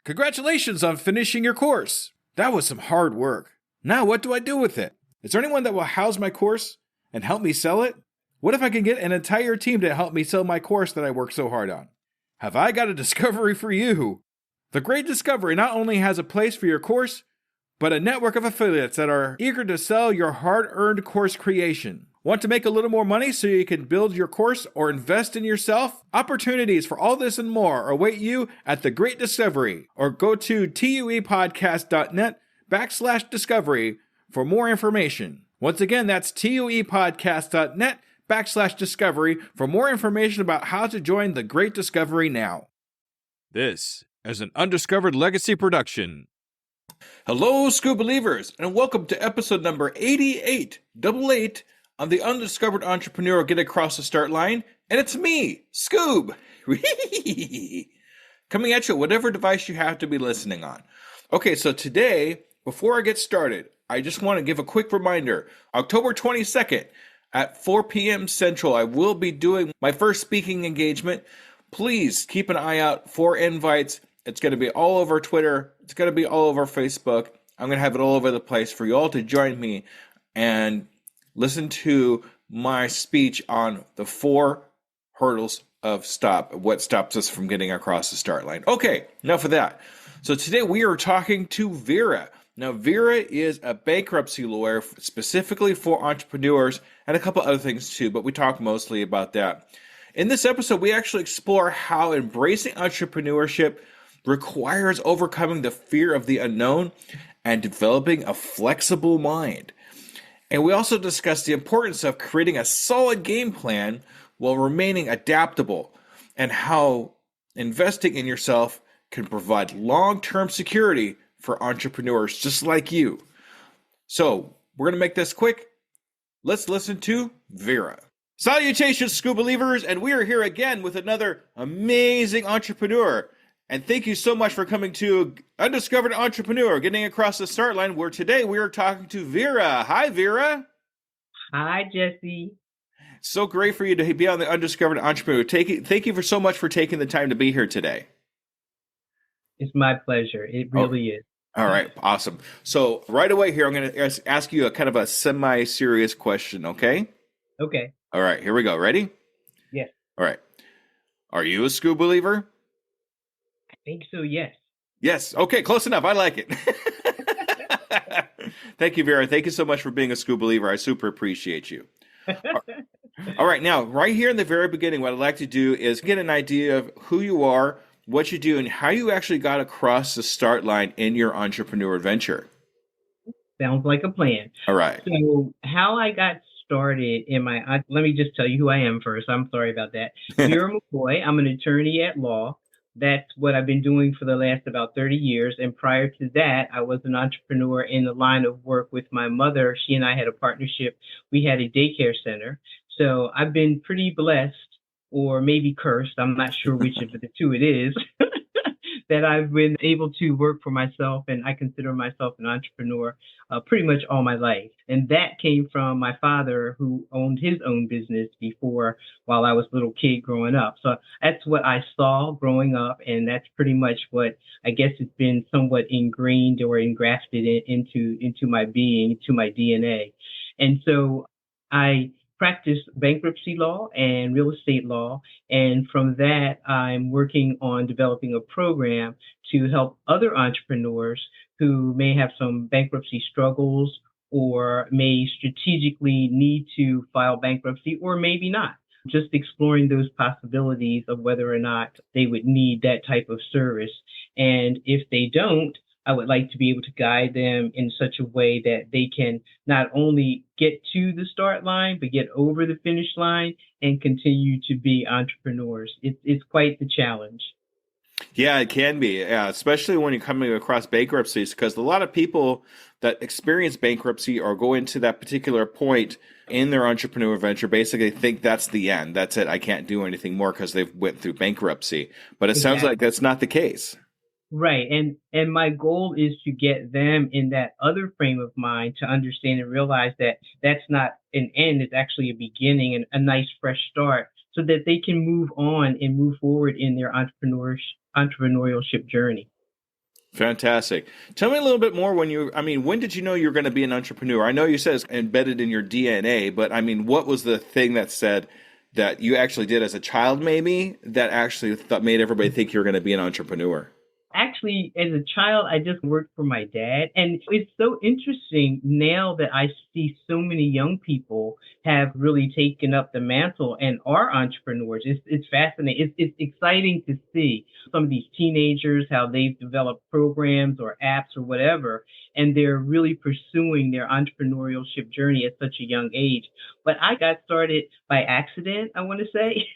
Congratulations on finishing your course. That was some hard work. Now what do I do with it? Is there anyone that will house my course and help me sell it? What if I can get an entire team to help me sell my course that I worked so hard on? Have I got a discovery for you? The Great Discovery not only has a place for your course, but a network of affiliates that are eager to sell your hard-earned course creation. Want to make a little more money so you can build your course or invest in yourself? Opportunities for all this and more await you at The Great Discovery, or go to tuepodcast.net/discovery for more information. Once again, that's tuepodcast.net/discovery for more information about how to join The Great Discovery now. This is an Undiscovered Legacy production. Hello, Scoob believers, and welcome to episode number 88 on the Undiscovered Entrepreneur Get Across the Start Line, and it's me, Scoob, coming at you whatever device you have to be listening on. Okay, so today, before I get started, I just want to give a quick reminder. October 22nd at 4 p.m. Central, I will be doing my first speaking engagement. Please keep an eye out for invites. It's going to be all over Twitter. It's going to be all over Facebook. I'm going to have it all over the place for you all to join me and listen to my speech on the 4 hurdles of what stops us from getting across the start line. Okay, enough of that. So today we are talking to Vera. Now, Vera is a bankruptcy lawyer specifically for entrepreneurs and a couple other things too, but we talk mostly about that. In this episode, we actually explore how embracing entrepreneurship requires overcoming the fear of the unknown and developing a flexible mind. And we also discuss the importance of creating a solid game plan while remaining adaptable, and how investing in yourself can provide long-term security for entrepreneurs just like you. So we're going to make this quick. Let's listen to Vera. Salutations, Scoob believers, and we are here again with another amazing entrepreneur. And thank you so much for coming to Undiscovered Entrepreneur, Getting Across the Start Line, where today we are talking to Vera. Hi, Vera. Hi, Jesse. So great for you to be on the Undiscovered Entrepreneur. Thank you so much for taking the time to be here today. It's my pleasure. It really is. All right, awesome. So right away here, I'm going to ask you a kind of a semi-serious question, okay? Okay. All right, here we go. Ready? Yes. All right. Are you a Scoob believer? I think so, yes. Yes. Okay, close enough. I like it. Thank you, Vera. Thank you so much for being a Scoob believer. I super appreciate you. All right, now, right here in the very beginning, what I'd like to do is get an idea of who you are, what you do, and how you actually got across the start line in your entrepreneur adventure. Sounds like a plan. All right. So how I got started in let me just tell you who I am first. I'm sorry about that. Vera McCoy. I'm an attorney at law. That's what I've been doing for the last about 30 years. And prior to that, I was an entrepreneur in the line of work with my mother. She and I had a partnership. We had a daycare center. So I've been pretty blessed, or maybe cursed, I'm not sure which of the two it is, that I've been able to work for myself, and I consider myself an entrepreneur pretty much all my life. And that came from my father, who owned his own business before, while I was a little kid growing up. So that's what I saw growing up, and that's pretty much what I guess it's been somewhat ingrained or engrafted into my being, to my DNA. And so I practice bankruptcy law and real estate law. And from that, I'm working on developing a program to help other entrepreneurs who may have some bankruptcy struggles or may strategically need to file bankruptcy, or maybe not. Just exploring those possibilities of whether or not they would need that type of service. And if they don't, I would like to be able to guide them in such a way that they can not only get to the start line, but get over the finish line and continue to be entrepreneurs. It's quite the challenge. Yeah, it can be, especially when you're coming across bankruptcies, because a lot of people that experience bankruptcy or go into that particular point in their entrepreneur venture basically think that's the end. That's it. I can't do anything more because they've went through bankruptcy. But it sounds like that's not the case. Right. And my goal is to get them in that other frame of mind to understand and realize that that's not an end. It's actually a beginning and a nice fresh start, so that they can move on and move forward in their entrepreneurship journey. Fantastic. Tell me a little bit more when did you know you were going to be an entrepreneur? I know you said it's embedded in your DNA, but I mean, what was the thing that said that you actually did as a child, maybe, that actually made everybody think you were going to be an entrepreneur? Actually, as a child, I just worked for my dad. And it's so interesting now that I see so many young people have really taken up the mantle and are entrepreneurs. It's fascinating. It's exciting to see some of these teenagers, how they've developed programs or apps or whatever, and they're really pursuing their entrepreneurship journey at such a young age. But I got started by accident, I want to say.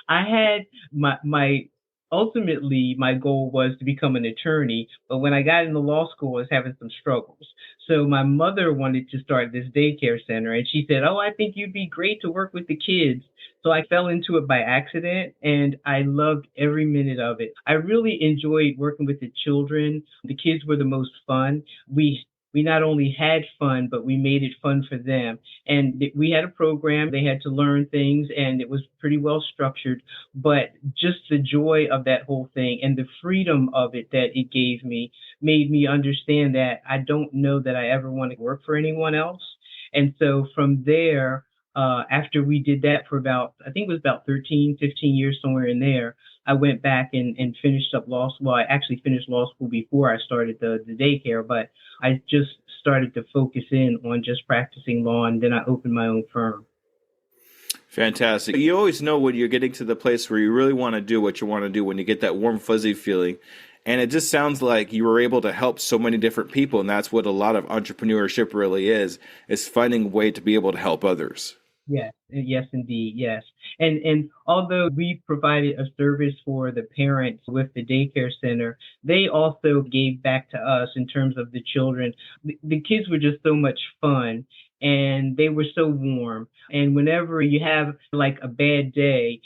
I had my ultimately my goal was to become an attorney, but when I got into law school I was having some struggles. So my mother wanted to start this daycare center, and she said, oh, I think you'd be great to work with the kids. So I fell into it by accident, and I loved every minute of it. I really enjoyed working with the children. The kids were the most fun. We not only had fun, but we made it fun for them. And we had a program. They had to learn things, and it was pretty well structured. But just the joy of that whole thing and the freedom of it that it gave me made me understand that I don't know that I ever want to work for anyone else. And so from there, after we did that for about, I think it was about 13, 15 years, somewhere in there, I went back and finished up law school. Well, I actually finished law school before I started the daycare, but I just started to focus in on just practicing law, and then I opened my own firm. Fantastic. You always know when you're getting to the place where you really want to do what you want to do, when you get that warm, fuzzy feeling. And it just sounds like you were able to help so many different people. And that's what a lot of entrepreneurship really is finding a way to be able to help others. Yes, indeed, yes. And although we provided a service for the parents with the daycare center, they also gave back to us in terms of the children. The kids were just so much fun, and they were so warm. And whenever you have like a bad day,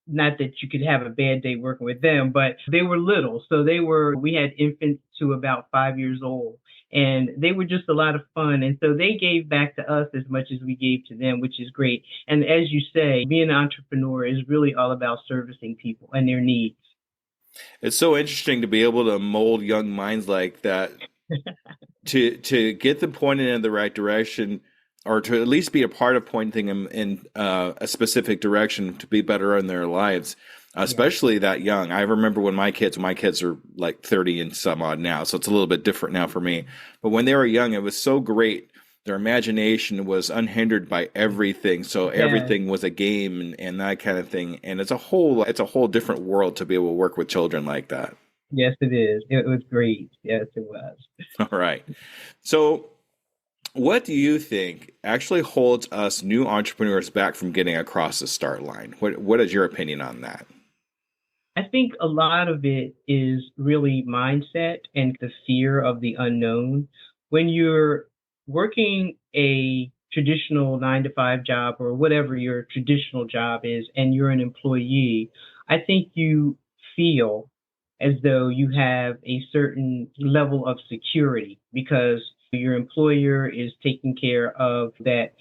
not that you could have a bad day working with them, but they were little. So we had infants to about 5 years old, and they were just a lot of fun. And so they gave back to us as much as we gave to them, which is great. And as you say, being an entrepreneur is really all about servicing people and their needs. It's so interesting to be able to mold young minds like that to get them pointed in the right direction, or to at least be a part of pointing them in a specific direction to be better in their lives, especially that young. I remember when my kids are like 30 and some odd now, so it's a little bit different now for me. But when they were young, it was so great. Their imagination was unhindered by everything. So everything was a game and that kind of thing. And it's a whole different world to be able to work with children like that. Yes, it is. It was great. Yes, it was. All right. So what do you think actually holds us new entrepreneurs back from getting across the start line? What is your opinion on that? I think a lot of it is really mindset and the fear of the unknown. When you're working a traditional 9 to 5 job or whatever your traditional job is, and you're an employee, I think you feel as though you have a certain level of security because your employer is taking care of that,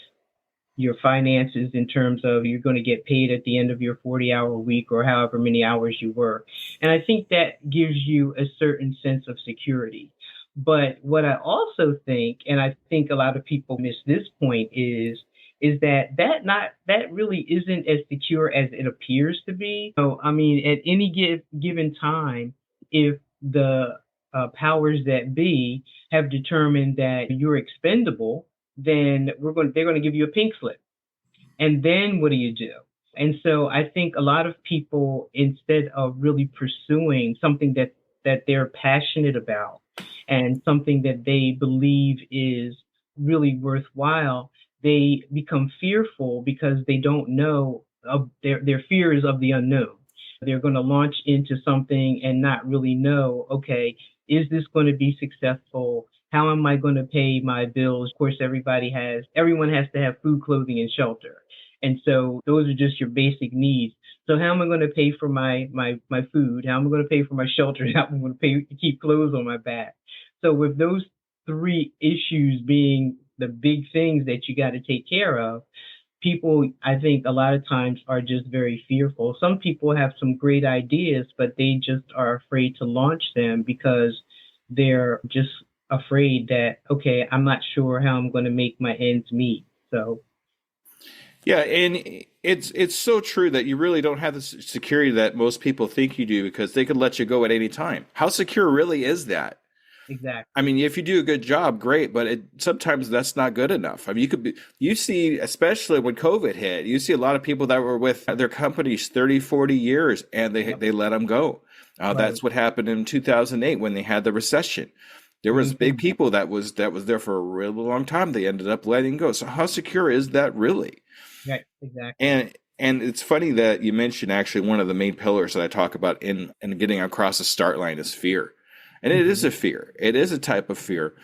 your finances, in terms of you're going to get paid at the end of your 40-hour week or however many hours you work. And I think that gives you a certain sense of security. But what I also think, and I think a lot of people miss this point, is that really isn't as secure as it appears to be. So, I mean, at any given time, if the powers that be have determined that you're expendable, then they're going to give you a pink slip. And then what do you do? And so I think a lot of people, instead of really pursuing something that they're passionate about and something that they believe is really worthwhile, they become fearful because they don't know of their fear is of the unknown. They're going to launch into something and not really know, okay, is this going to be successful? How am I going to pay my bills? Of course, everyone has to have food, clothing, and shelter. And so those are just your basic needs. So how am I going to pay for my food? How am I going to pay for my shelter? How am I going to pay to keep clothes on my back? So with those three issues being the big things that you got to take care of, people, I think a lot of times are just very fearful. Some people have some great ideas, but they just are afraid to launch them because they're just afraid that, okay, I'm not sure how I'm going to make my ends meet. So, Yeah, and it's so true that you really don't have the security that most people think you do because they could let you go at any time. How secure really is that? I exactly. mean, if you do a good job, great, but sometimes that's not good enough. I mean, you see, especially when COVID hit, you see a lot of people that were with their companies 30, 40 years and Yep. they let them go. Right. That's what happened in 2008 when they had the recession. There was big Hmm. people that was there for a really long time. They ended up letting go. So how secure is that really? Right. Exactly. And it's funny that you mentioned actually one of the main pillars that I talk about in getting across the start line is fear. And it is Hmm. a fear. It is a type of fear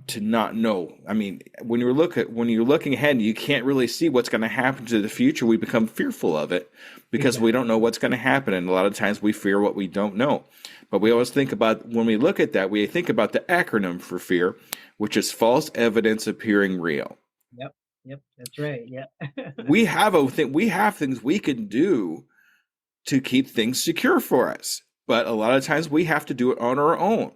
to not know. I mean, when you're looking ahead, you can't really see what's going to happen to the future. We become fearful of it because we don't Exactly. know what's going to happen, and a lot of times we fear what we don't know. But we always think about when we look at that, we think about the acronym for fear, which is false evidence appearing real. Yep. Yep. That's right. Yep. We have things we can do to keep things secure for us. But a lot of times we have to do it on our own.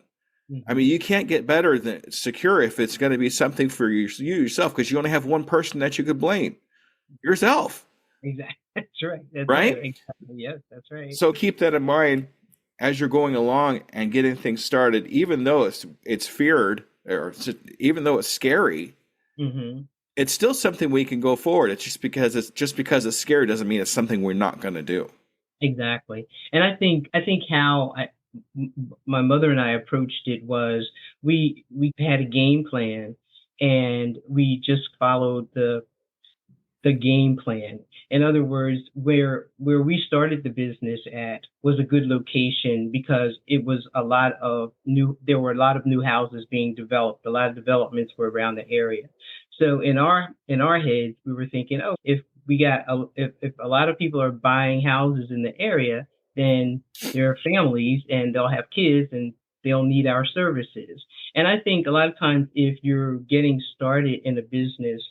I mean, Hmm. you can't get better than secure if it's going to be something for you yourself because you only have one person that you could blame, yourself, Exactly. That's right. That's right. right? Exactly. Yes. That's right. So keep that in mind as you're going along and getting things started, even though it's feared or even though it's scary, Hmm. it's still something we can go forward. It's just because it's scary doesn't mean it's something we're not going to do. Exactly. And I think how my mother and I approached it was we had a game plan and we just followed the game plan. In other words, where we started the business at was a good location because it was a lot of new there were a lot of new houses being developed. A lot of developments were around the area. So in our heads, we were thinking, oh, if a lot of people are buying houses in the area, then there are families and they'll have kids and they'll need our services. And I think a lot of times if you're getting started in a business,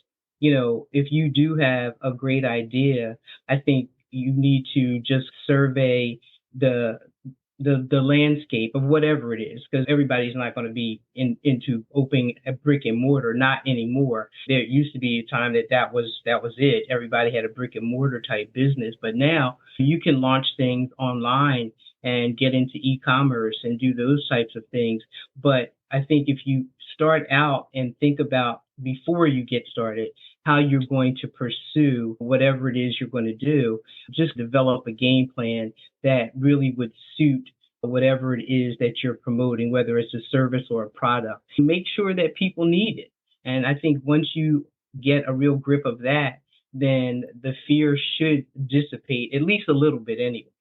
if you do have a great idea, I think you need to just survey the the landscape of whatever it is, because everybody's not going to be into opening a brick and mortar, not anymore. There used to be a time that was it. Everybody had a brick and mortar type business, but now you can launch things online and get into e-commerce and do those types of things. But I think if you start out and think about before you get started how you're going to pursue whatever it is you're going to do, just develop a game plan that really would suit whatever it is that you're promoting, whether it's a service or a product. Make sure that people need it. And I think once you get a real grip of that, then the fear should dissipate, at least a little bit anyway.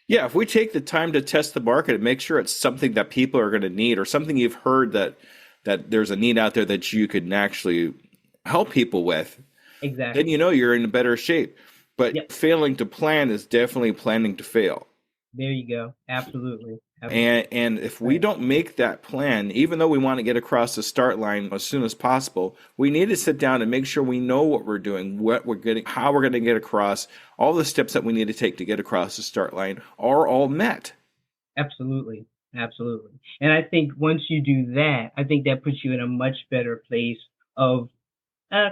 Yeah, if we take the time to test the market and make sure it's something that people are going to need or something you've heard that there's a need out there that you can actually help people with, then you Exactly. know you're in better shape. Yep. But failing to plan is definitely planning to fail. There you go. Absolutely. Absolutely. And if we Right. don't make that plan, even though we want to get across the start line as soon as possible, we need to sit down and make sure we know what we're doing, what we're getting, how we're going to get across, all the steps that we need to take to get across the start line are all met. Absolutely. Absolutely. And I think once you do that, I think that puts you in a much better place of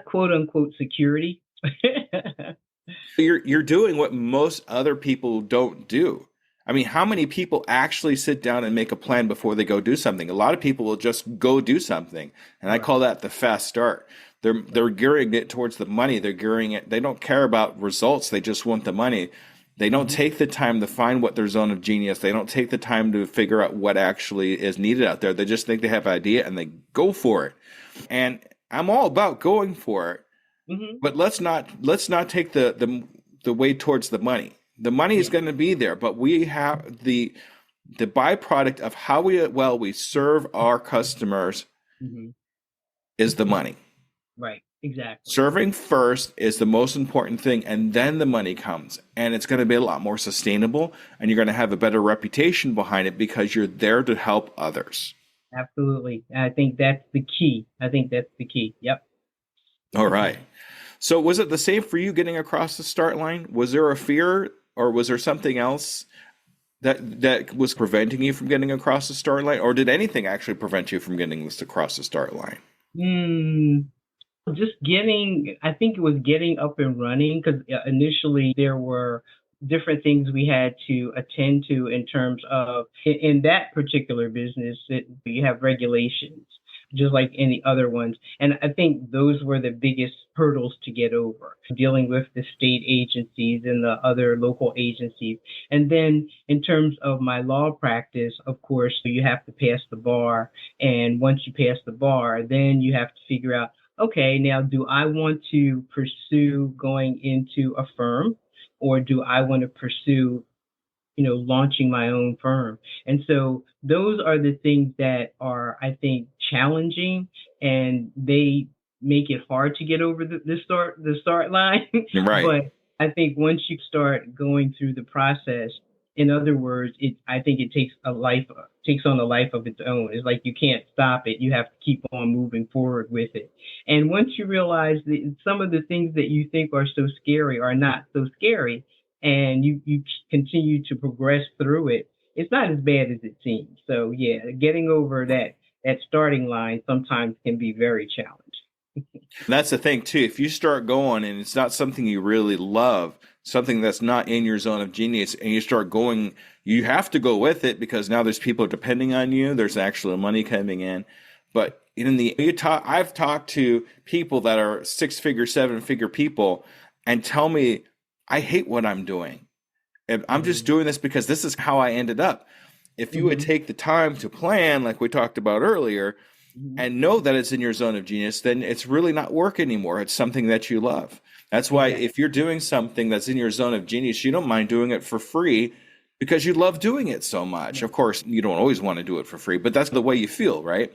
quote unquote security. You're doing what most other people don't do. I mean, how many people actually sit down and make a plan before they go do something? A lot of people will just go do something, and I call Right. that the fast start. They're Right. gearing it towards the money. They're gearing it. They don't care about results. They just want the money. They don't Hmm. take the time to find what their zone of genius. They don't take the time to figure out what actually is needed out there. They just think they have an idea and they go for it. And I'm all about going for it, Hmm. but let's not take the way towards the money. The money is Yeah. going to be there, but we have the byproduct of how we serve our customers Hmm. is the money. Right. Exactly. Serving first is the most important thing, and then the money comes. And it's going to be a lot more sustainable, and you're going to have a better reputation behind it because you're there to help others. Absolutely. I think that's the key. I think that's the key. Yep. All right. So was it the same for you getting across the start line? Was there a fear or was there something else that was preventing you from getting across the start line? Or did anything actually prevent you from getting this across the start line? Mm, just getting, I think it was getting up and running because initially there were different things we had to attend to in terms of, in that particular business, you have regulations, just like any other ones. And I think those were the biggest hurdles to get over, dealing with the state agencies and the other local agencies. And then in terms of my law practice, of course, you have to pass the bar. And once you pass the bar, then you have to figure out, okay, now do I want to pursue going into a firm or do I want to pursue, launching my own firm? And so those are the things that are, I think, challenging, and they make it hard to get over the start line. Right. But I think once you start going through the process, in other words, I think it takes on a life of its own. It's like you can't stop it. You have to keep on moving forward with it. And once you realize that some of the things that you think are so scary are not so scary, and you continue to progress through it, it's not as bad as it seems. So yeah, getting over that starting line sometimes can be very challenging. That's the thing too. If you start going and it's not something you really love, something that's not in your zone of genius, and you start going, you have to go with it because now there's people depending on you. There's actually money coming in. But I've talked to people that are 6-figure, 7-figure people and tell me, I hate what I'm doing. And I'm just doing this because this is how I ended up. If you would take the time to plan, like we talked about earlier, and know that it's in your zone of genius, then it's really not work anymore. It's something that you love. That's why if you're doing something that's in your zone of genius, you don't mind doing it for free because you love doing it so much. Of course, you don't always want to do it for free, but that's the way you feel, right?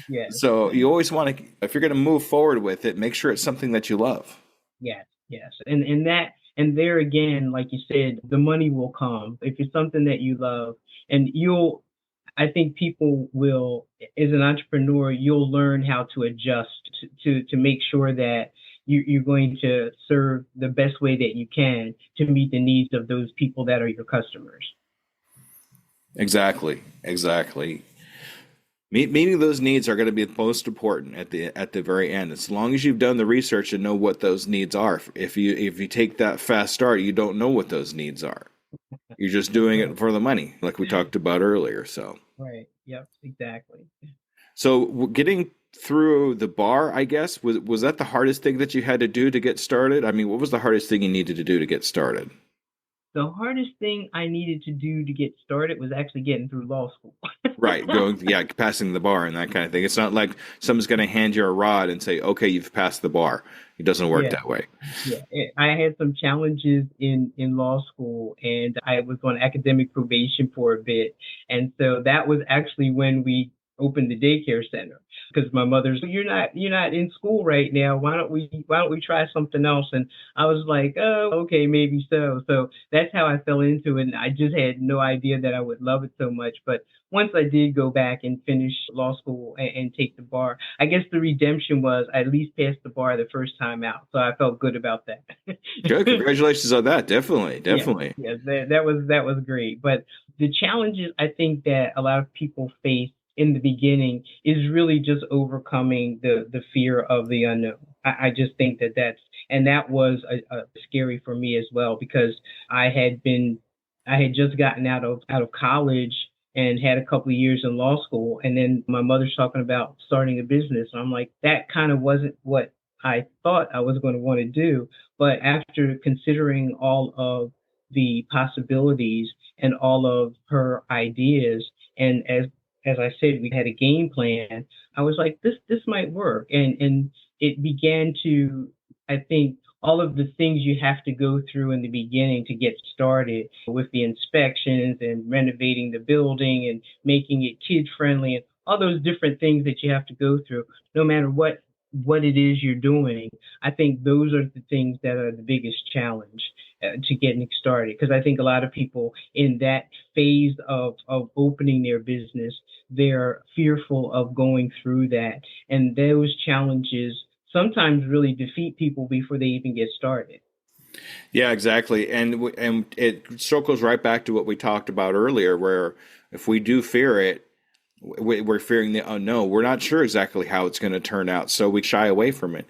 Yes. So you always want to, if you're going to move forward with it, make sure it's something that you love. Yes, yes. And there again, like you said, the money will come if it's something that you love. And I think people will, as an entrepreneur, you'll learn how to adjust to make sure that you're going to serve the best way that you can to meet the needs of those people that are your customers. Exactly. Meeting those needs are going to be most important at the very end. As long as you've done the research and know what those needs are. If you take that fast start, you don't know what those needs are. You're just doing it for the money, like we talked about earlier. So right. Yep. Exactly. So getting through the bar, I guess, was that the hardest thing that you had to do to get started? I mean, what was the hardest thing you needed to do to get started? The hardest thing I needed to do to get started was actually getting through law school. Right, passing the bar and that kind of thing. It's not like someone's going to hand you a rod and say, "Okay, you've passed the bar." It doesn't work that way. Yeah, I had some challenges in law school, and I was on academic probation for a bit, and so that was actually when we opened the daycare center. Because my mother's, you're not in school right now. Why don't we try something else? And I was like, oh, okay, maybe so. So that's how I fell into it. And I just had no idea that I would love it so much. But once I did go back and finish law school and take the bar, I guess the redemption was I at least passed the bar the first time out. So I felt good about that. Good. Congratulations on that. Definitely. Yeah, that was great. But the challenges I think that a lot of people face in the beginning is really just overcoming the fear of the unknown. I just think that was a scary for me as well, because I had just gotten out of college and had a couple of years in law school, and then my mother's talking about starting a business. And I'm like, that kind of wasn't what I thought I was going to want to do. But after considering all of the possibilities and all of her ideas, and as I said, we had a game plan, I was like, this might work. And it began to, I think, all of the things you have to go through in the beginning to get started with the inspections and renovating the building and making it kid friendly and all those different things that you have to go through, no matter what it is you're doing. I think those are the things that are the biggest challenge to getting started. Because I think a lot of people in that phase of opening their business, they're fearful of going through that. And those challenges sometimes really defeat people before they even get started. Yeah, exactly. And it circles right back to what we talked about earlier, where if we do fear it, we're fearing the unknown. We're not sure exactly how it's going to turn out, so we shy away from it.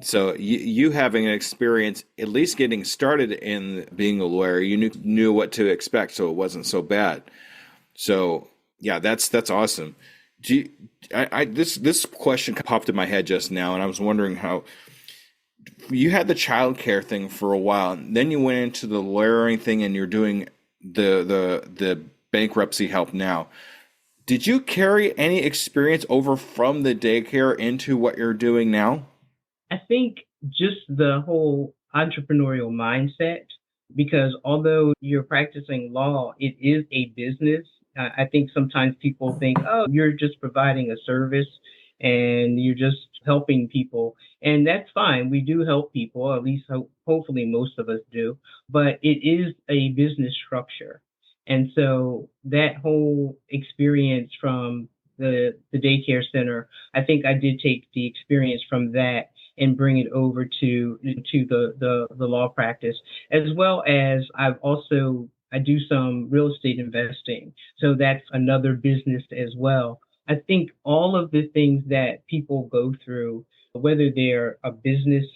So you having an experience, at least getting started in being a lawyer, you knew what to expect, so it wasn't so bad. So yeah, that's awesome. Do you, this question popped in my head just now, and I was wondering how you had the childcare thing for a while, and then you went into the lawyering thing, and you're doing the bankruptcy help now. Did you carry any experience over from the daycare into what you're doing now? I think just the whole entrepreneurial mindset, because although you're practicing law, it is a business. I think sometimes people think, oh, you're just providing a service and you're just helping people. And that's fine. We do help people, at least hopefully most of us do, but it is a business structure. And so that whole experience from the daycare center, I think I did take the experience from that and bring it over to the law practice, as well as I do some real estate investing. So that's another business as well. I think all of the things that people go through, whether they're a business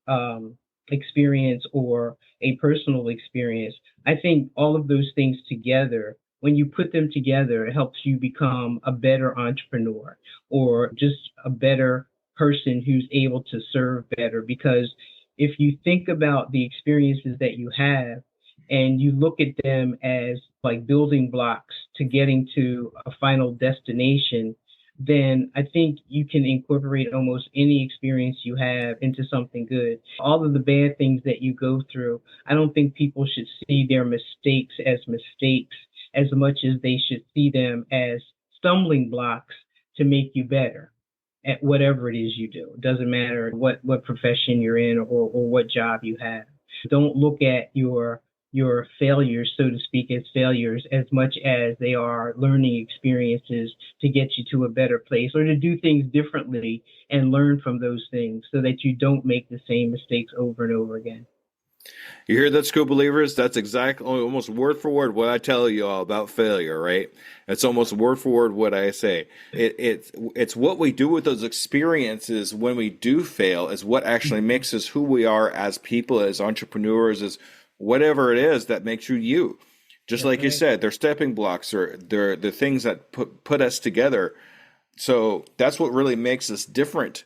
um, experience or a personal experience, I think all of those things together, when you put them together, it helps you become a better entrepreneur or just a better person who's able to serve better. Because if you think about the experiences that you have and you look at them as like building blocks to getting to a final destination, then I think you can incorporate almost any experience you have into something good. All of the bad things that you go through, I don't think people should see their mistakes as mistakes as much as they should see them as stumbling blocks to make you better at whatever it is you do. It doesn't matter what profession you're in or what job you have. Don't look at your failures, so to speak, as failures as much as they are learning experiences to get you to a better place or to do things differently and learn from those things so that you don't make the same mistakes over and over again. You hear that, Scoob believers? That's exactly almost word for word what I tell you all about failure, right? It's almost word for word what I say. It's what we do with those experiences when we do fail is what actually makes us who we are as people, as entrepreneurs, as whatever it is that makes you you. Just like you said, they're stepping blocks or they're the things that put us together. So that's what really makes us different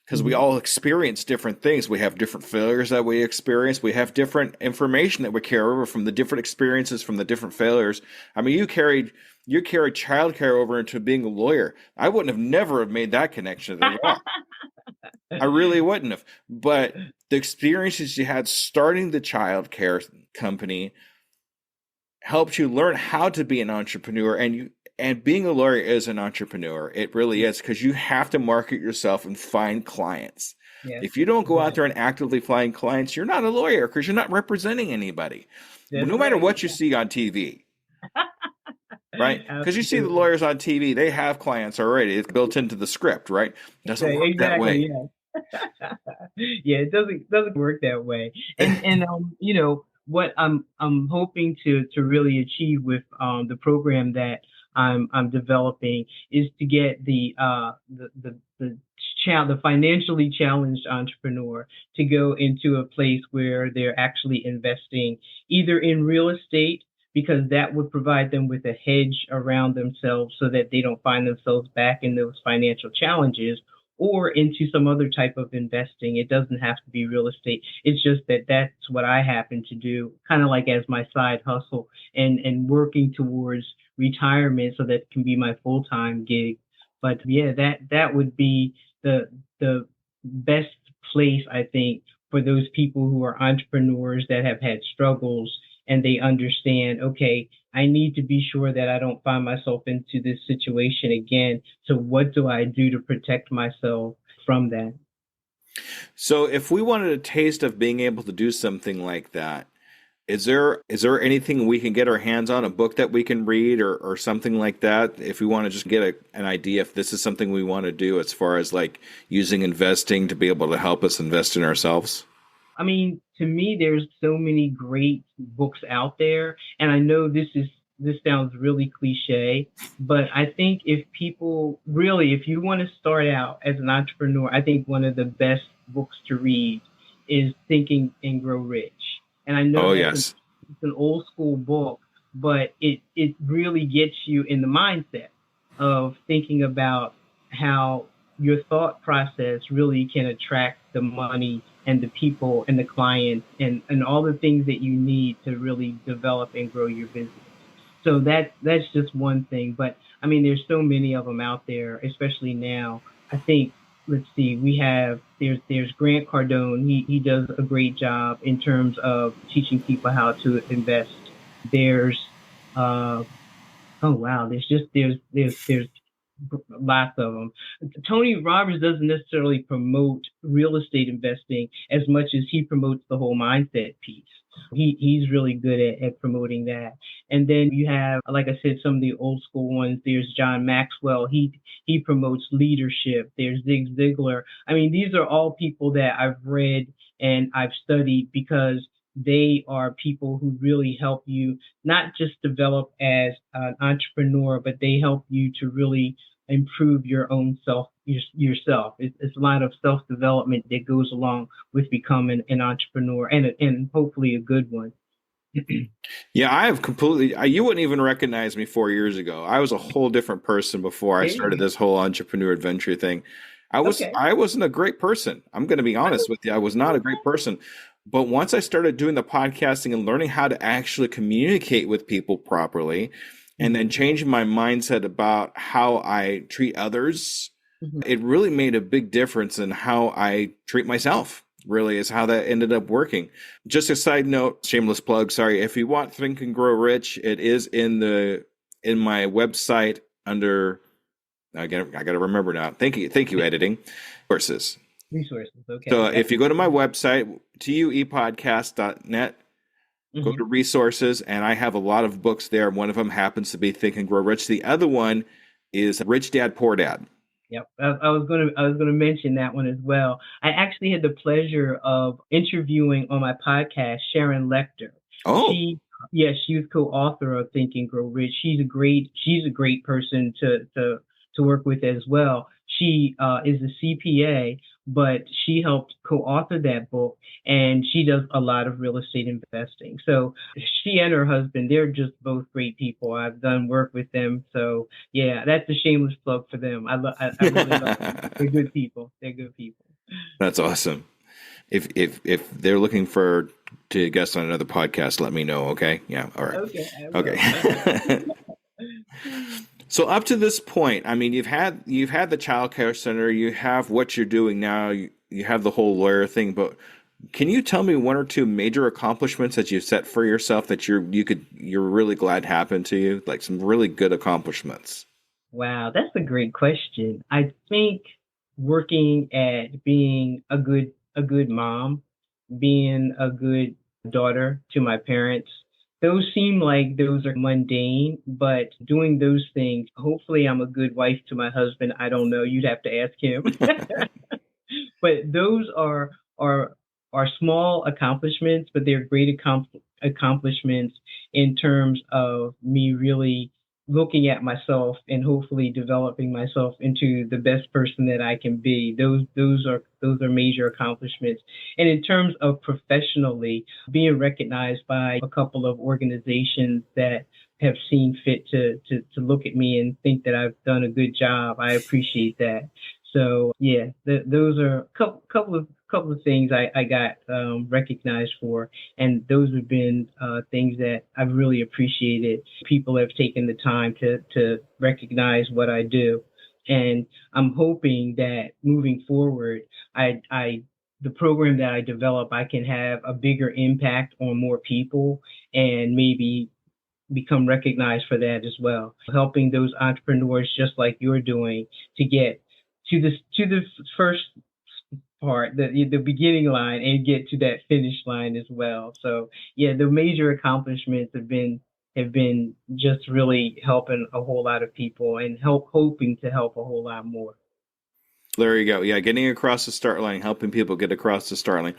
because we all experience different things. We have different failures that we experience. We have different information that we carry over from the different experiences, from the different failures. I mean, you carried childcare over into being a lawyer. I wouldn't have never have made that connection at all. I really wouldn't have. But the experiences you had starting the childcare company helped you learn how to be an entrepreneur, and being a lawyer is an entrepreneur. It really is, because you have to market yourself and find clients. Yes. If you don't go out there and actively find clients, you're not a lawyer because you're not representing anybody. That's no matter what you see on TV. Right? Because you see the lawyers on TV, they have clients already. It's built into the script, right? It doesn't work that way. Yeah. Yeah, it doesn't work that way. And you know, what I'm hoping to really achieve with the program that I'm developing is to get the financially challenged entrepreneur to go into a place where they're actually investing either in real estate, because that would provide them with a hedge around themselves so that they don't find themselves back in those financial challenges, or into some other type of investing. It doesn't have to be real estate. It's just that that's what I happen to do, kind of like as my side hustle and working towards retirement so that it can be my full-time gig. But yeah, that would be the best place, I think, for those people who are entrepreneurs that have had struggles and they understand, okay, I need to be sure that I don't find myself into this situation again. So what do I do to protect myself from that? So if we wanted a taste of being able to do something like that, Is there anything we can get our hands on, a book that we can read or something like that, if we want to just get an idea if this is something we want to do as far as like using investing to be able to help us invest in ourselves? I mean, to me, there's so many great books out there, and I know this sounds really cliche, but I think if people really, if you want to start out as an entrepreneur, I think one of the best books to read is Thinking and Grow Rich. And I know Oh, that's yes. it's an old school book, but it really gets you in the mindset of thinking about how your thought process really can attract the money and the people and the clients and all the things that you need to really develop and grow your business. So that's just one thing. But I mean, there's so many of them out there, especially now. I think, let's see, we have there's Grant Cardone. He does a great job in terms of teaching people how to invest. There's uh oh wow, there's lots of them. Tony Robbins doesn't necessarily promote real estate investing as much as he promotes the whole mindset piece. He's really good at promoting that. And then you have, like I said, some of the old school ones. There's John Maxwell. He promotes leadership. There's Zig Ziglar. I mean, these are all people that I've read and I've studied because they are people who really help you not just develop as an entrepreneur, but they help you to really improve your own yourself. It's a lot of self development that goes along with becoming an entrepreneur and hopefully a good one. Yeah, I have completely. You wouldn't even recognize me 4 years ago. I was a whole different person before I started Hey, this whole entrepreneur adventure thing. okay. I wasn't a great person. I'm going to be honest with you. I was not a great person. But once I started doing the podcasting and learning how to actually communicate with people properly, and then Mhm, changing my mindset about how I treat others, mhm. it really made a big difference in how I treat myself. Really, is how that ended up working. Just a side note, shameless plug. Sorry, if you want Think and Grow Rich, it is in my website under. I got to remember now. Thank you, editing courses. Resources. So Okay. if you go to my Excellent. website, tuepodcast.net, go to Hmm. resources, and I have a lot of books there. One of them happens to be Think and Grow Rich. The other one is Rich Dad Poor Dad. Yep. I was gonna mention that one as well. I actually had the pleasure of interviewing on my podcast Sharon Lecter. Oh, She yes, she was co-author of Think and Grow Rich. She's a great person to work with as well. She is a CPA, but she helped co-author that book, and she does a lot of real estate investing. So she and her husband, they're just both great people. I've done work with them, so yeah, that's a shameless plug for them. I really love them. They're good people. They're good people. that's awesome. If they're looking for to guest on another podcast, let me know. Okay. Yeah. All right. Okay, I will. Okay. So up to this point, I mean, you've had the child care center, you have what you're doing now, you have the whole lawyer thing, but can you tell me one or two major accomplishments that you've set for yourself that you're really glad happened to you, like some really good accomplishments? Wow, that's a great question. I think working at being a good mom, being a good daughter to my parents, those seem like those are mundane, but doing those things, hopefully I'm a good wife to my husband. I don't know. You'd have to ask him. But those are are small accomplishments, but they're great accomplishments in terms of me really looking at myself and hopefully developing myself into the best person that I can be. Those are major accomplishments. And in terms of professionally, being recognized by a couple of organizations that have seen fit to look at me and think that I've done a good job, I appreciate that. So yeah, those are a couple of things I got recognized for, and those have been things that I've really appreciated. People have taken the time to recognize what I do, and I'm hoping that moving forward, I the program that I develop, I can have a bigger impact on more people, and maybe become recognized for that as well. Helping those entrepreneurs just like you're doing to get to the first part, the beginning line, and get to that finish line as well. So yeah, the major accomplishments have been just really helping a whole lot of people and hoping to help a whole lot more. There you go. Yeah, getting across the start line, helping people get across the start line.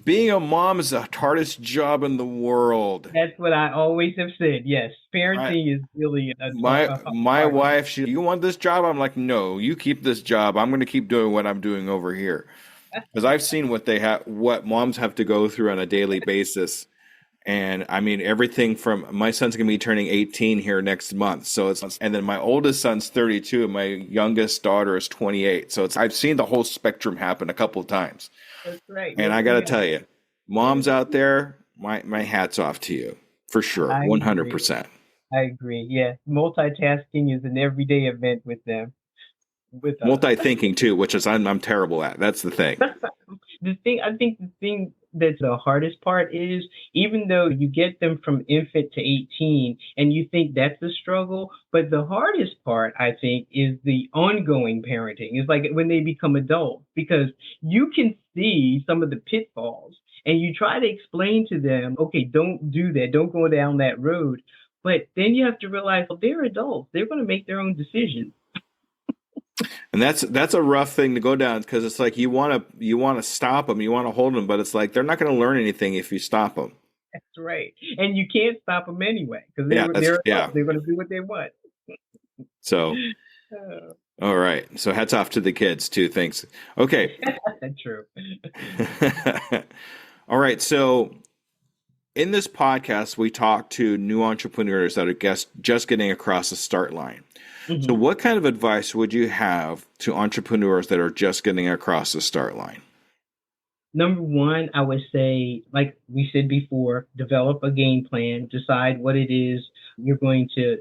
Being a mom is the hardest job in the world. That's what I always have said. Yes, I, parenting is really my hard. wife, you want this job? I'm like, no, you keep this job. I'm going to keep doing what I'm doing over here because I've seen what moms have to go through on a daily basis. And I mean, everything from my son's going to be turning 18 here next month. And then my oldest son's 32 and my youngest daughter is 28. So I've seen the whole spectrum happen a couple of times. That's right. And Yes, I got to yeah. tell you, moms out there, my hat's off to you for sure. I agree. 100%. I agree. Yeah, multitasking is an everyday event with them, with us. Multi-thinking too, which is I'm terrible at. That's the thing. The thing that's the hardest part is, even though you get them from infant to 18 and you think that's a struggle, but the hardest part, I think, is the ongoing parenting. It's like when they become adults, because you can see some of the pitfalls and you try to explain to them, okay, don't do that, don't go down that road. But then you have to realize, well, they're adults. They're going to make their own decisions. And that's a rough thing to go down because it's like you want to stop them, you want to hold them, but it's like they're not going to learn anything if you stop them. That's right. And you can't stop them anyway because they're going to do what they want. So, all right. So hats off to the kids too. Thanks. Okay. True. All right. So in this podcast, we talk to new entrepreneurs that are just getting across the start line. Mm-hmm. So what kind of advice would you have to entrepreneurs that are just getting across the start line? Number one, I would say, like we said before, develop a game plan, decide what it is you're going to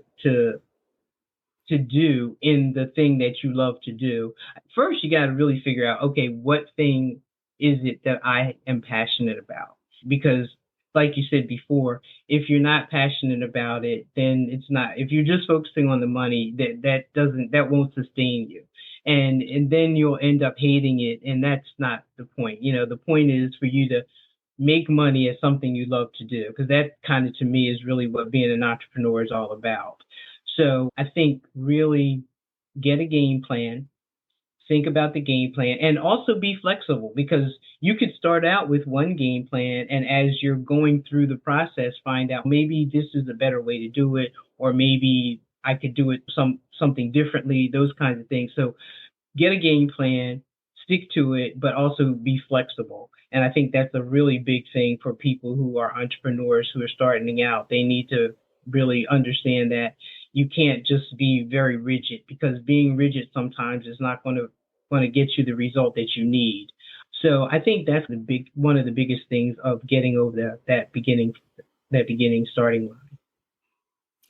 do in the thing that you love to do. First, you got to really figure out, okay, what thing is it that I am passionate about? Because like you said before, if you're not passionate about it, then it's not. If you're just focusing on the money, that won't sustain you, and then you'll end up hating it, and that's not the point. The point is for you to make money as something you love to do, because that kind of, to me, is really what being an entrepreneur is all about. So I think really get a game plan. Think about the game plan and also be flexible, because you could start out with one game plan and as you're going through the process, find out maybe this is a better way to do it, or maybe I could do it something differently, those kinds of things. So get a game plan, stick to it, but also be flexible. And I think that's a really big thing for people who are entrepreneurs who are starting out. They need to really understand that you can't just be very rigid, because being rigid sometimes is not going to get you the result that you need. So I think that's one of the biggest things of getting over that beginning starting line.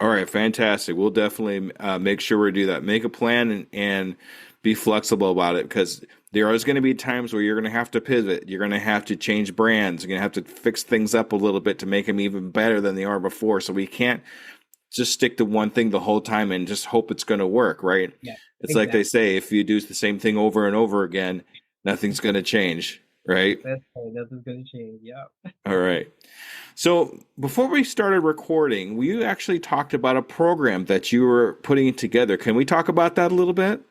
All right, fantastic. We'll definitely make sure we do that. Make a plan and be flexible about it, because there is going to be times where you're going to have to pivot. You're going to have to change brands. You're going to have to fix things up a little bit to make them even better than they are before. So we can't just stick to one thing the whole time and just hope it's going to work, right? Yeah, it's exactly. Like they say, if you do the same thing over and over again, nothing's going to change, right? That's right. Nothing's going to change. Yeah. All right. So before we started recording, we actually talked about a program that you were putting together. Can we talk about that a little bit?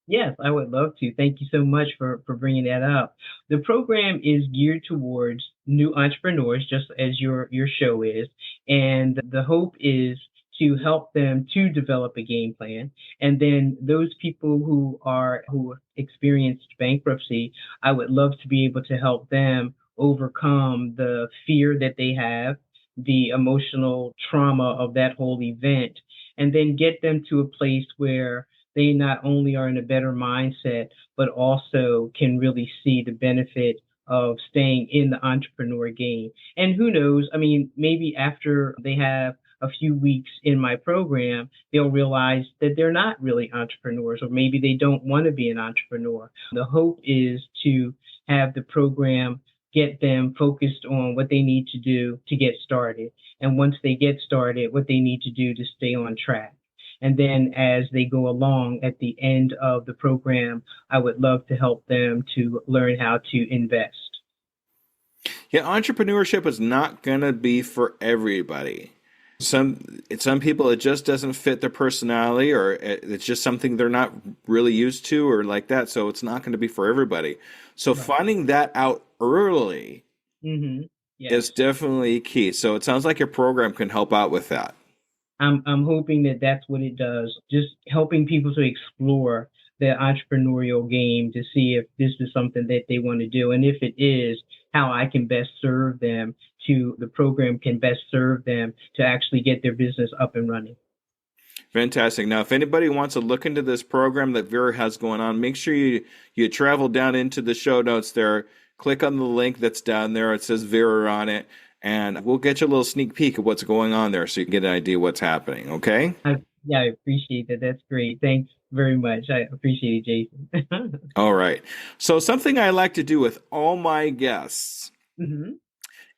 Yes, I would love to. Thank you so much for bringing that up. The program is geared towards new entrepreneurs, just as your show is. And the hope is to help them to develop a game plan. And then those people who experienced bankruptcy, I would love to be able to help them overcome the fear that they have, the emotional trauma of that whole event, and then get them to a place where they not only are in a better mindset, but also can really see the benefit of staying in the entrepreneur game. And who knows, I mean, maybe after they have a few weeks in my program, they'll realize that they're not really entrepreneurs, or maybe they don't want to be an entrepreneur. The hope is to have the program get them focused on what they need to do to get started. And once they get started, what they need to do to stay on track. And then as they go along at the end of the program, I would love to help them to learn how to invest. Yeah, entrepreneurship is not going to be for everybody. Some people it just doesn't fit their personality, or it's just something they're not really used to, or like that. So it's not going to be for everybody. So Right. finding that out early Mm-hmm. is Yes. definitely key. So it sounds like your program can help out with that. I'm hoping that that's what it does, just helping people to explore the entrepreneurial game to see if this is something that they want to do. And if it is, how I can best serve them the program can best serve them to actually get their business up and running. Fantastic. Now, if anybody wants to look into this program that Vera has going on, make sure you travel down into the show notes there. Click on the link that's down there. It says Vera on it, and we'll get you a little sneak peek of what's going on there so you can get an idea of what's happening, okay? Yeah, I appreciate that. That's great. Thanks very much. I appreciate it, Jason. All right. So something I like to do with all my guests Hmm.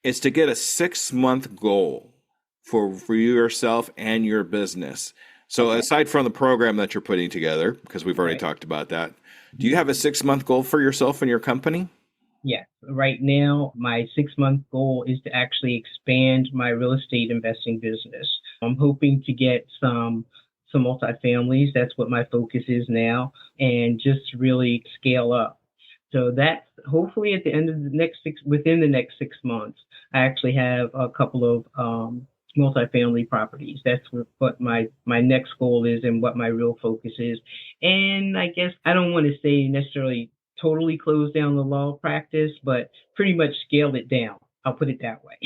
is to get a 6-month goal for you yourself and your business. So Okay. aside from the program that you're putting together, because we've already Right. talked about that, do you have a 6-month goal for yourself and your company? Yes. Right now, my 6-month goal is to actually expand my real estate investing business. I'm hoping to get some multifamilies. That's what my focus is now, and just really scale up. So that's hopefully at the end of the within the next 6 months, I actually have a couple of multifamily properties. That's what my next goal is and what my real focus is. And I guess I don't want to say necessarily totally close down the law practice, but pretty much scale it down. I'll put it that way.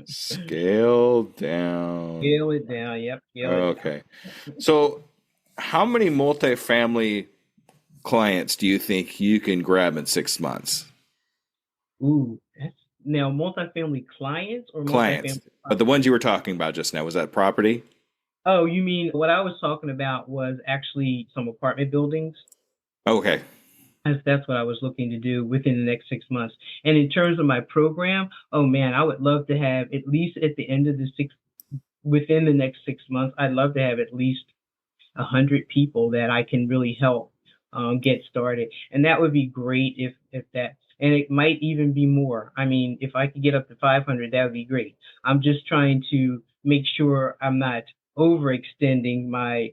Scale down. Scale it down. Yep. Scale it down. Okay. So how many multifamily clients do you think you can grab in 6 months? Ooh, that's now multifamily clients or Clients. multifamily But the properties? ones you were talking about just now, was that property? Oh, you mean what I was talking about was actually some apartment buildings? Okay. That's what I was looking to do within the next 6 months. And in terms of my program, oh man, I would love to have at least at the end of within the next 6 months, I'd love to have at least 100 people that I can really help get started. And that would be great if that, and it might even be more. I mean, if I could get up to 500, that would be great. I'm just trying to make sure I'm not overextending my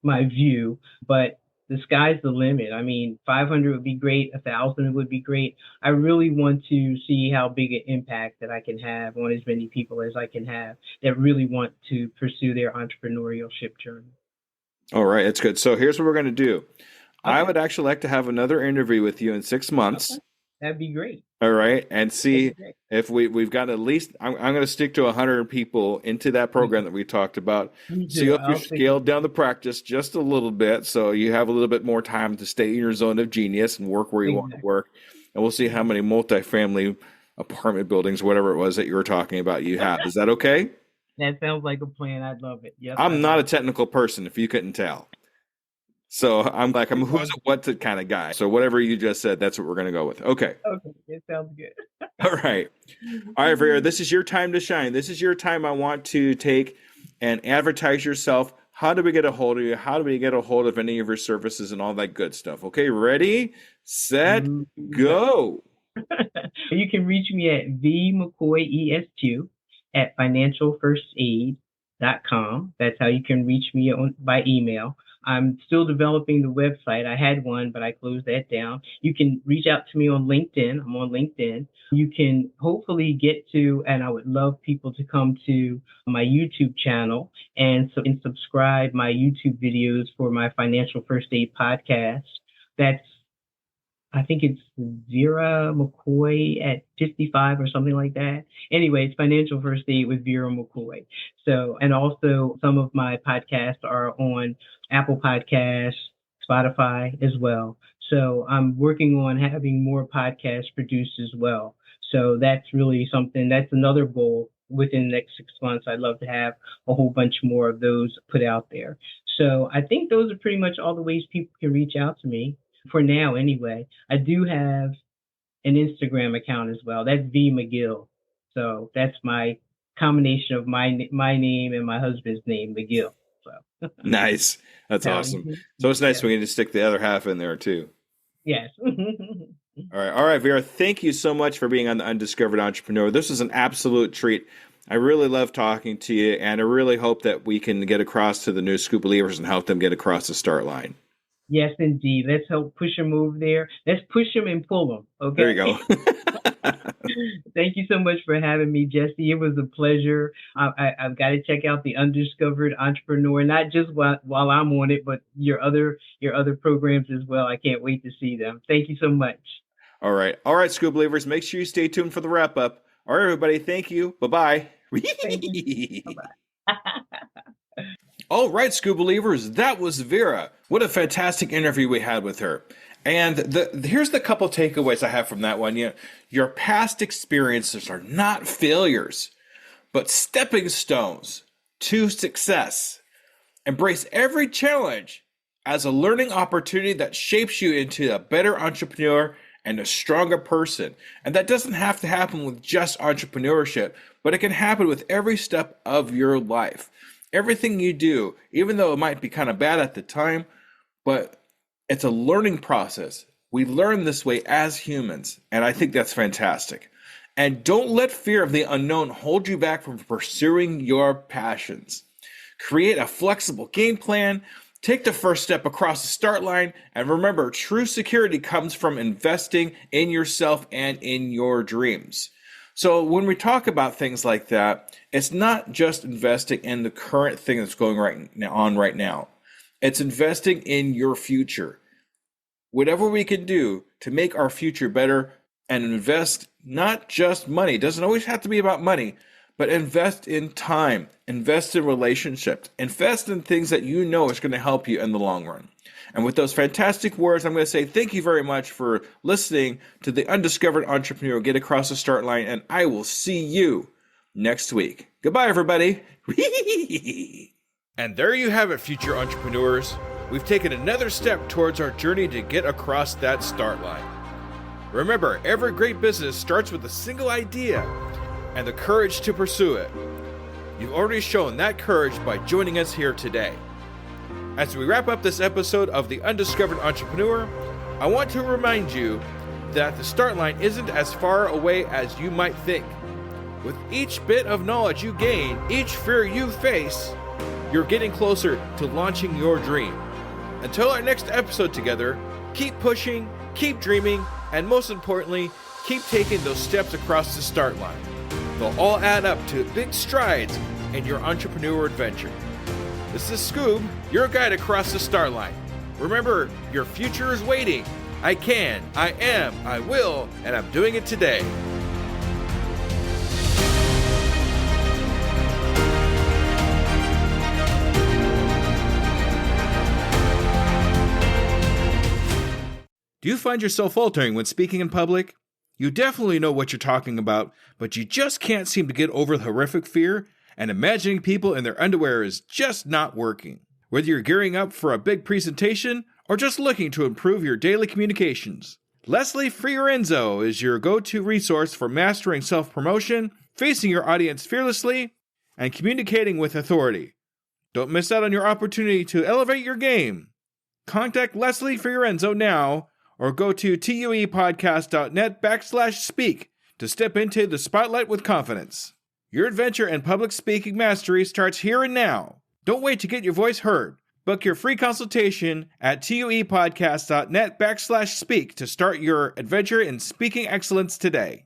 view, but the sky's the limit. I mean, 500 would be great, 1,000 would be great. I really want to see how big an impact that I can have on as many people as I can have that really want to pursue their entrepreneurship journey. All right. That's good. So here's what we're going to do. I Okay, would actually like to have another interview with you in 6 months. okay, that'd be great. All right. And That'd be see great. if we've got at least, I'm going to stick to 100 people into that program that we talked about. Me See too. if you I'll think scaled down the practice just a little bit so you have a little bit more time to stay in your zone of genius and work where you want to exactly. work. And we'll see how many multifamily apartment buildings, whatever it was that you were talking about, you have. Is that okay? That sounds like a plan. I'd love it. Yes, I'm I'd not love a technical person, if you couldn't tell. So I'm like, I'm it. a who's a what's it kind of guy. So whatever you just said, that's what we're going to go with. Okay. Okay, it sounds good. All right. All right, Vera, this is your time to shine. This is your time I want to take and advertise yourself. How do we get a hold of you? How do we get a hold of any of your services and all that good stuff? Okay, ready, set, Go. go. You can reach me at vmccoyesq at financialfirstaid.com. That's how you can reach me by email. I'm still developing the website. I had one, but I closed that down. You can reach out to me on LinkedIn. I'm on LinkedIn. You can hopefully get to, and I would love people to come to my YouTube channel and subscribe my YouTube videos for my Financial First Aid podcast. That's I think it's Vera McCoy at 55 or something like that. Anyway, it's Financial First Aid with Vera McCoy. So, and also some of my podcasts are on Apple Podcasts, Spotify as well. So I'm working on having more podcasts produced as well. So that's really something, that's another goal within the next 6 months. I'd love to have a whole bunch more of those put out there. So I think those are pretty much all the ways people can reach out to me for now anyway. I do have an Instagram account as well. That's V McGill. So that's my combination of my name and my husband's name, McGill. So Nice. That's awesome. So it's nice when you just stick the other half in there too. Yes. All right, Vera, thank you so much for being on the Undiscovered Entrepreneur. This was an absolute treat. I really love talking to you, and I really hope that we can get across to the new Scoob believers and help them get across the start line. Yes, indeed. Let's help push them over there. Let's push them and pull them. Okay. There you go. Thank you so much for having me, Jesse. It was a pleasure. I've got to check out the Undiscovered Entrepreneur, not just while I'm on it, but your other programs as well. I can't wait to see them. Thank you so much. All right, Scoob believers. Make sure you stay tuned for the wrap up. All right, everybody. Thank you. Bye-bye. Bye-bye. All right, Scoob believers. That was Vera. What a fantastic interview we had with her. And here's the couple takeaways I have from that one. Your past experiences are not failures, but stepping stones to success. Embrace every challenge as a learning opportunity that shapes you into a better entrepreneur and a stronger person. And that doesn't have to happen with just entrepreneurship, but it can happen with every step of your life. Everything you do, even though it might be kind of bad at the time, but it's a learning process. We learn this way as humans, and I think that's fantastic. And don't let fear of the unknown hold you back from pursuing your passions. Create a flexible game plan. Take the first step across the start line, and remember, true security comes from investing in yourself and in your dreams. So when we talk about things like that, it's not just investing in the current thing that's going on right now. It's investing in your future. Whatever we can do to make our future better and invest not just money. It doesn't always have to be about money, but invest in time, invest in relationships, invest in things that you know is going to help you in the long run. And with those fantastic words, I'm going to say thank you very much for listening to the Undiscovered Entrepreneur Get Across the Start Line, and I will see you next week. Goodbye, everybody. And there you have it, future entrepreneurs. We've taken another step towards our journey to get across that start line. Remember, every great business starts with a single idea and the courage to pursue it. You've already shown that courage by joining us here today. As we wrap up this episode of The Undiscovered Entrepreneur, I want to remind you that the start line isn't as far away as you might think. With each bit of knowledge you gain, each fear you face, you're getting closer to launching your dream. Until our next episode together, keep pushing, keep dreaming, and most importantly, keep taking those steps across the start line. They'll all add up to big strides in your entrepreneur adventure. This is Scoob, your guide across the start line. Remember, your future is waiting. I can, I am, I will, and I'm doing it today. Do you find yourself faltering when speaking in public? You definitely know what you're talking about, but you just can't seem to get over the horrific fear, and imagining people in their underwear is just not working. Whether you're gearing up for a big presentation or just looking to improve your daily communications, Leslie Fiorenzo is your go-to resource for mastering self-promotion, facing your audience fearlessly, and communicating with authority. Don't miss out on your opportunity to elevate your game. Contact Leslie Fiorenzo now, or go to tuepodcast.net/speak to step into the spotlight with confidence. Your adventure in public speaking mastery starts here and now. Don't wait to get your voice heard. Book your free consultation at tuepodcast.net/speak to start your adventure in speaking excellence today.